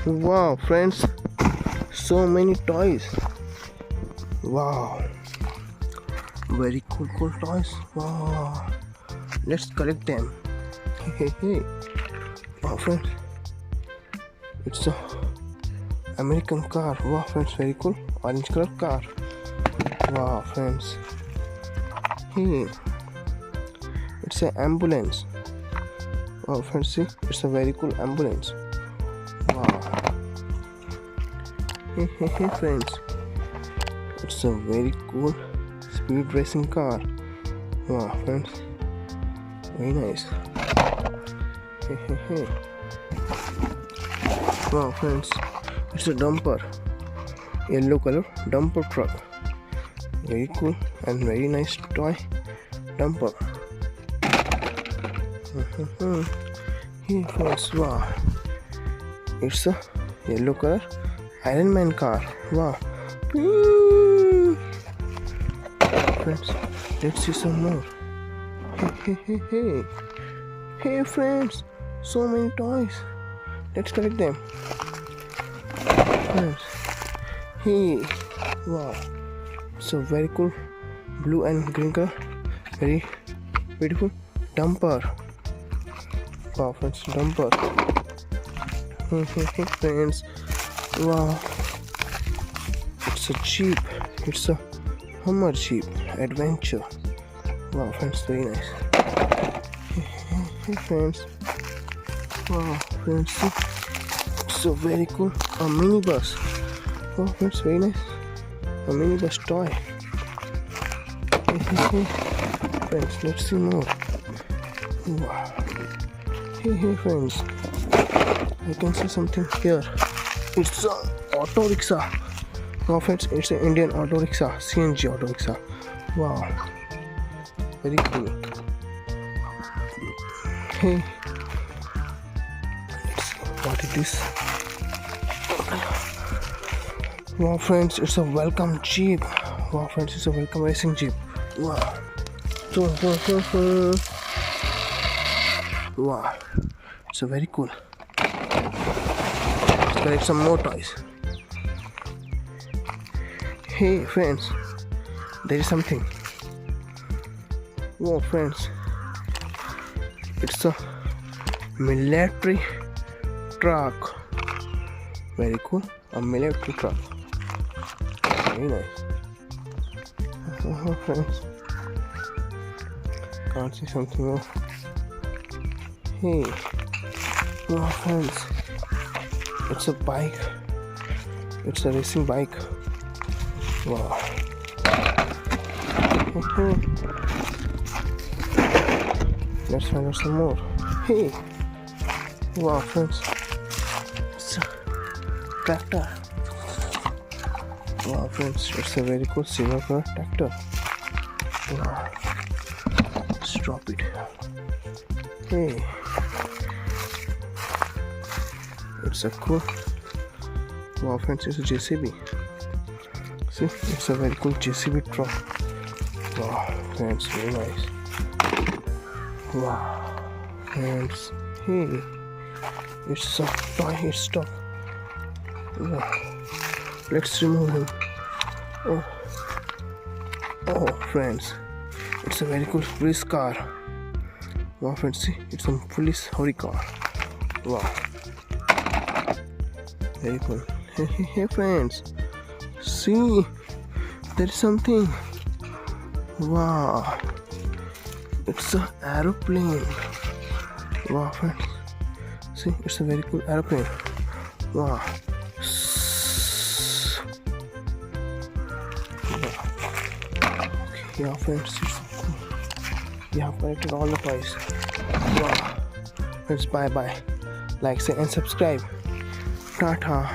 Wow, friends, so many toys. Wow, very cool toys. Wow, let's collect them. Hey. Wow, friends, it's a American car. Wow, friends, very cool. Orange color car. Wow, friends. Hey, it's an ambulance. Wow, friends, see, it's a very cool ambulance. Wow. Hey, friends, it's a very cool speed racing car. Wow, friends, very nice. Hey. Wow, friends, it's a dumper, yellow color dumper truck. Very cool and very nice toy dumper. Hey, friends, wow, it's a yellow color Iron Man car. Wow. Friends, let's see some more. Hey, friends, so many toys. Let's collect them. Friends, hey, wow, it's a very cool blue and green color, very beautiful dumper. Wow, friends, dumper. Hey, friends, wow, it's a Jeep. It's a Hummer Jeep Adventure. Wow, friends, very nice. Hey, friends, wow, friends, see, it's a very cool minibus. Wow, friends, very nice. A minibus toy. Hey, friends, let's see more. Wow. Hey, friends, I can see something here. It's a auto rickshaw. Wow, friends, it's an Indian auto rickshaw, CNG auto rickshaw. Wow, very cool. Hey, let's see what it is. Wow, friends, it's a welcome Jeep. Wow, friends, it's a welcome racing Jeep. Wow. Wow, it's a very cool. Let's collect some more toys. Hey, friends, there is something. Wow, friends, it's a military truck. Very cool, a military truck. Very nice. Friends, can't see something more. Hey, wow, friends, it's a bike. It's a racing bike. Wow. Let's find out some more. Hey, wow, friends, it's a tractor. Wow, friends, it's a very cool silver color tractor. Wow. Let's drop it. Hey, it's a cool. Wow, friends, it's a JCB. See, it's a very cool JCB truck. Wow, friends, very nice. Wow, friends, hey, it's a toy stuff. Wow. Let's remove him. Oh, friends, it's a very cool police car. Wow, friends, see, it's a police hurry car. Wow, very cool. Hey, friends, see, there is something. Wow, it's an aeroplane. Wow, friends, see, it's a very cool aeroplane. Wow. Yeah, friends, it's so cool. We have collected all the toys. Wow. Friends, bye. Like, say, and subscribe. Tata.